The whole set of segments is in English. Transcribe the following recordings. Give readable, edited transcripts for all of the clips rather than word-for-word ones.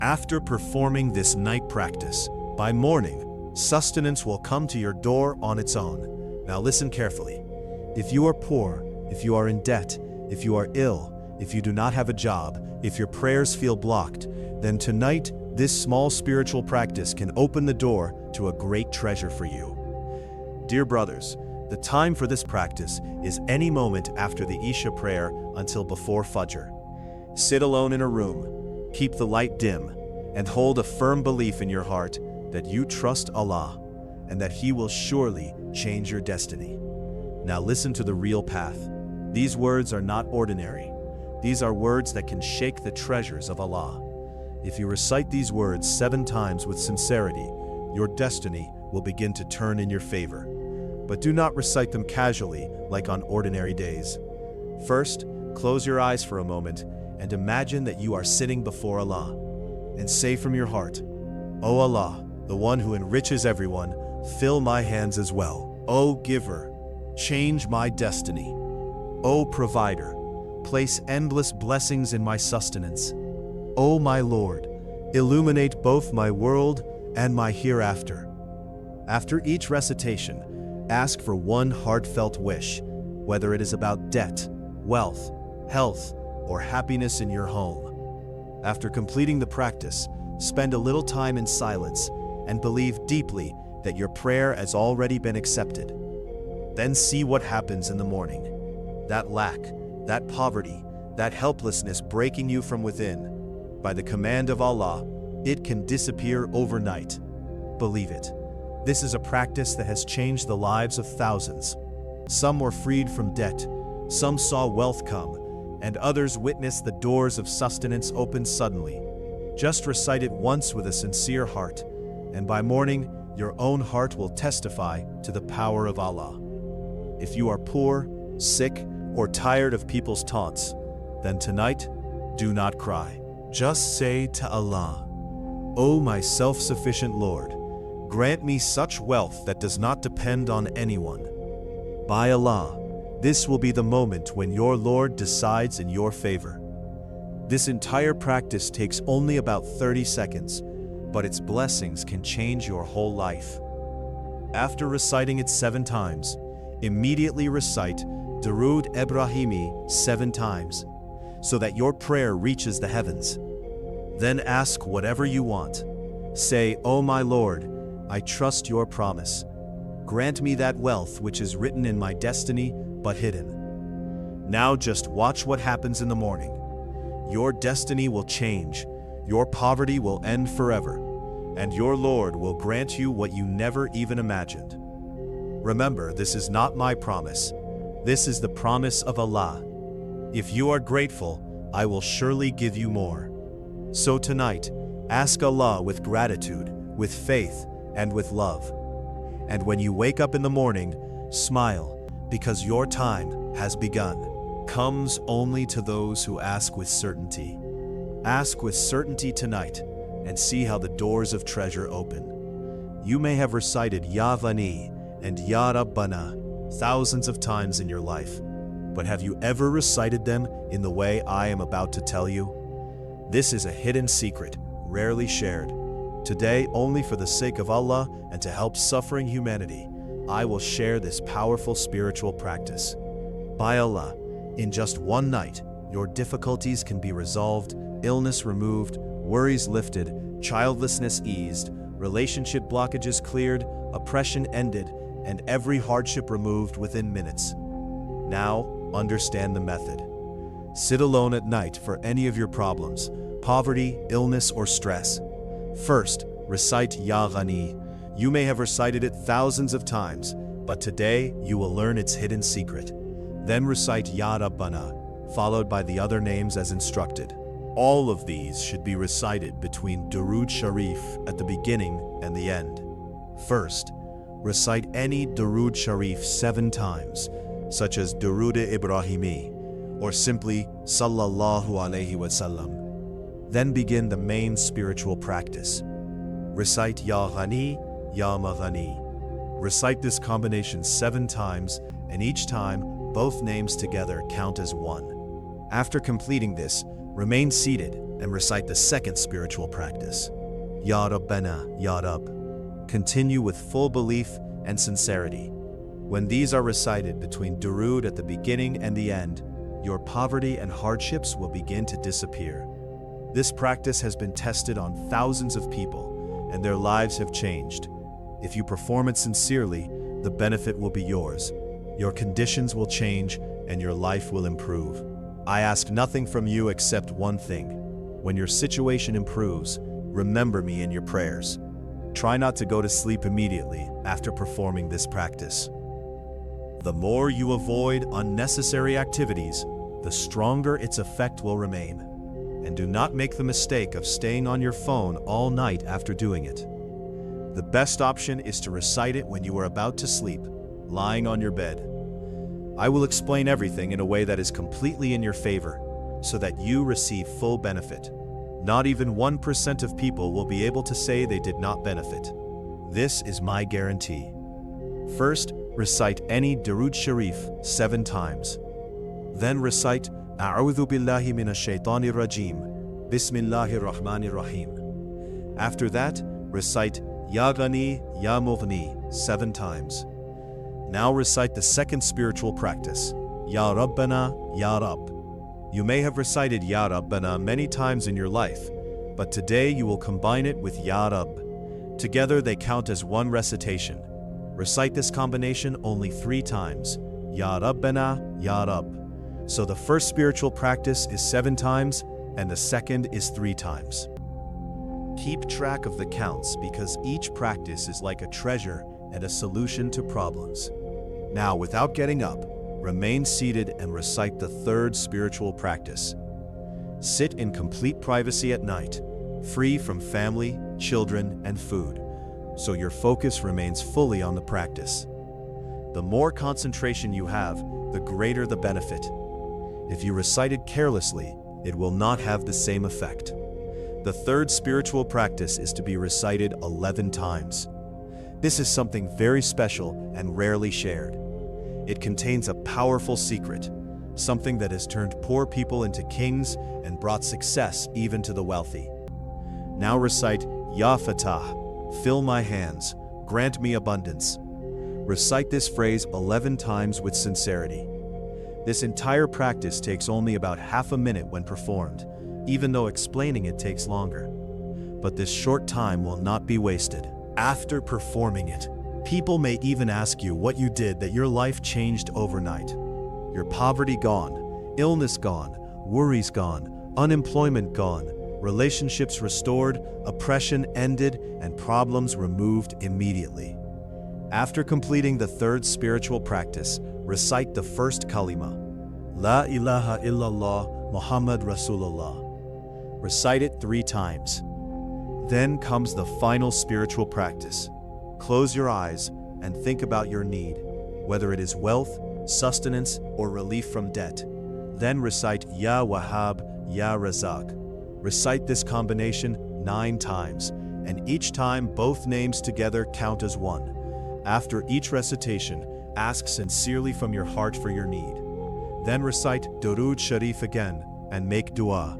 After performing this night practice, by morning, sustenance will come to your door on its own. Now listen carefully. If you are poor, if you are in debt, if you are ill, if you do not have a job, if your prayers feel blocked, then tonight, this small spiritual practice can open the door to a great treasure for you. Dear brothers, the time for this practice is any moment after the Isha prayer until before Fajr. Sit alone in a room, keep the light dim, and hold a firm belief in your heart that you trust Allah and that He will surely change your destiny. Now listen to the real path. These words are not ordinary. These are words that can shake the treasures of Allah. If you recite these words 7 times with sincerity, your destiny will begin to turn in your favor. But do not recite them casually like on ordinary days. First, close your eyes for a moment and imagine that you are sitting before Allah, and say from your heart, "O Allah, the one who enriches everyone, fill my hands as well. O Giver, change my destiny. O Provider, place endless blessings in my sustenance. O my Lord, illuminate both my world and my hereafter." After each recitation, ask for one heartfelt wish, whether it is about debt, wealth, health, or happiness in your home. After completing the practice, spend a little time in silence and believe deeply that your prayer has already been accepted. Then see what happens in the morning. That lack, that poverty, that helplessness breaking you from within, by the command of Allah, it can disappear overnight. Believe it. This is a practice that has changed the lives of thousands. Some were freed from debt, some saw wealth come, and others witnessed the doors of sustenance open suddenly. Just recite it once with a sincere heart, and by morning, your own heart will testify to the power of Allah. If you are poor, sick, or tired of people's taunts, then tonight, do not cry. Just say to Allah, "O my self-sufficient Lord, grant me such wealth that does not depend on anyone." By Allah, this will be the moment when your Lord decides in your favor. This entire practice takes only about 30 seconds, but its blessings can change your whole life. After reciting it 7 times, immediately recite Durood Ibrahimi 7 times, so that your prayer reaches the heavens. Then ask whatever you want. Say, "O my Lord, I trust your promise. Grant me that wealth which is written in my destiny but hidden." Now just watch what happens in the morning. Your destiny will change, your poverty will end forever, and your Lord will grant you what you never even imagined. Remember, this is not my promise. This is the promise of Allah. If you are grateful, I will surely give you more. So tonight, ask Allah with gratitude, with faith, and with love. And when you wake up in the morning, smile, because your time has begun. Comes only to those who ask with certainty. Ask with certainty tonight, and see how the doors of treasure open. You may have recited Ya Ghani and Ya Rabbana thousands of times in your life, but have you ever recited them in the way I am about to tell you? This is a hidden secret, rarely shared. Today, only for the sake of Allah and to help suffering humanity, I will share this powerful spiritual practice. By Allah, in just one night, your difficulties can be resolved, illness removed, worries lifted, childlessness eased, relationship blockages cleared, oppression ended, and every hardship removed within minutes. Now, understand the method. Sit alone at night for any of your problems, poverty, illness, or stress. First, recite Ya Ghani. You may have recited it thousands of times, but today you will learn its hidden secret. Then recite Ya Rabbana, followed by the other names as instructed. All of these should be recited between Durood Sharif at the beginning and the end. First, recite any Durood Sharif 7 times, such as Durood Ibrahimi, or simply Sallallahu Alaihi Wasallam. Then begin the main spiritual practice. Recite Ya Ghani, Ya Maghani. Recite this combination 7 times, and each time, both names together count as 1. After completing this, remain seated and recite the second spiritual practice. Ya Rabbana, Ya Rabb. Continue with full belief and sincerity. When these are recited between durood at the beginning and the end, your poverty and hardships will begin to disappear. This practice has been tested on thousands of people, and their lives have changed. If you perform it sincerely, the benefit will be yours. Your conditions will change, and your life will improve. I ask nothing from you except one thing. When your situation improves, remember me in your prayers. Try not to go to sleep immediately after performing this practice. The more you avoid unnecessary activities, the stronger its effect will remain. And do not make the mistake of staying on your phone all night after doing it. The best option is to recite it when you are about to sleep, lying on your bed. I will explain everything in a way that is completely in your favor, so that you receive full benefit. Not even 1% of people will be able to say they did not benefit. This is my guarantee. First, recite any Durood Sharif 7 times. Then recite A'udhu billahi minash shaitanir rajim, Bismillahir rahmanir rahim. After that, recite Ya Ghani, Ya Mughni 7 times. Now recite the second spiritual practice, Ya Rabbana, Ya Rabb. You may have recited Ya Rabbana many times in your life, but today you will combine it with Ya Rabb. Together they count as one recitation. Recite this combination only 3 times, Ya Rabbana, Ya Rabb. So the first spiritual practice is 7 times, and the second is 3 times. Keep track of the counts because each practice is like a treasure and a solution to problems. Now, without getting up, remain seated and recite the third spiritual practice. Sit in complete privacy at night, free from family, children, and food, so your focus remains fully on the practice. The more concentration you have, the greater the benefit. If you recite it carelessly, it will not have the same effect. The third spiritual practice is to be recited 11 times. This is something very special and rarely shared. It contains a powerful secret, something that has turned poor people into kings and brought success even to the wealthy. Now recite Ya Fatah, fill my hands, grant me abundance. Recite this phrase 11 times with sincerity. This entire practice takes only about half a minute when performed, even though explaining it takes longer. But this short time will not be wasted. After performing it, people may even ask you what you did that your life changed overnight. Your poverty gone, illness gone, worries gone, unemployment gone, relationships restored, oppression ended, and problems removed immediately. After completing the third spiritual practice, recite the first kalima, La ilaha illallah Muhammad Rasulullah. Recite it 3 times. Then comes the final spiritual practice. Close your eyes and think about your need, whether it is wealth, sustenance, or relief from debt. Then recite Ya Wahhab, Ya Razak. Recite this combination 9 times, and each time both names together count as one. After each recitation, ask sincerely from your heart for your need. Then recite Durood Sharif again and make dua.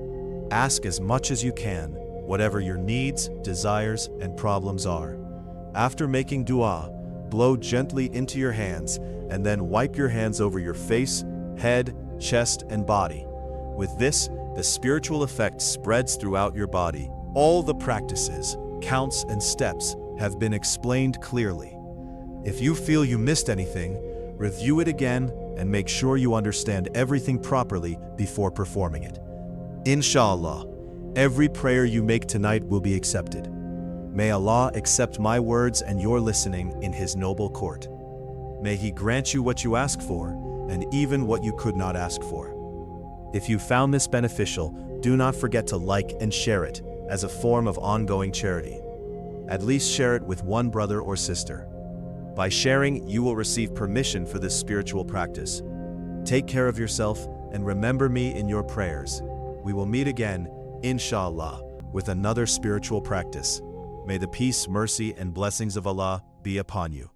Ask as much as you can, whatever your needs, desires, and problems are. After making dua, blow gently into your hands and then wipe your hands over your face, head, chest, and body. With this, the spiritual effect spreads throughout your body. All the practices, counts, and steps have been explained clearly. If you feel you missed anything, review it again and make sure you understand everything properly before performing it. Inshallah, every prayer you make tonight will be accepted. May Allah accept my words and your listening in His noble court. May He grant you what you ask for, and even what you could not ask for. If you found this beneficial, do not forget to like and share it as a form of ongoing charity. At least share it with one brother or sister. By sharing, you will receive permission for this spiritual practice. Take care of yourself and remember me in your prayers. We will meet again, inshallah, with another spiritual practice. May the peace, mercy, and blessings of Allah be upon you.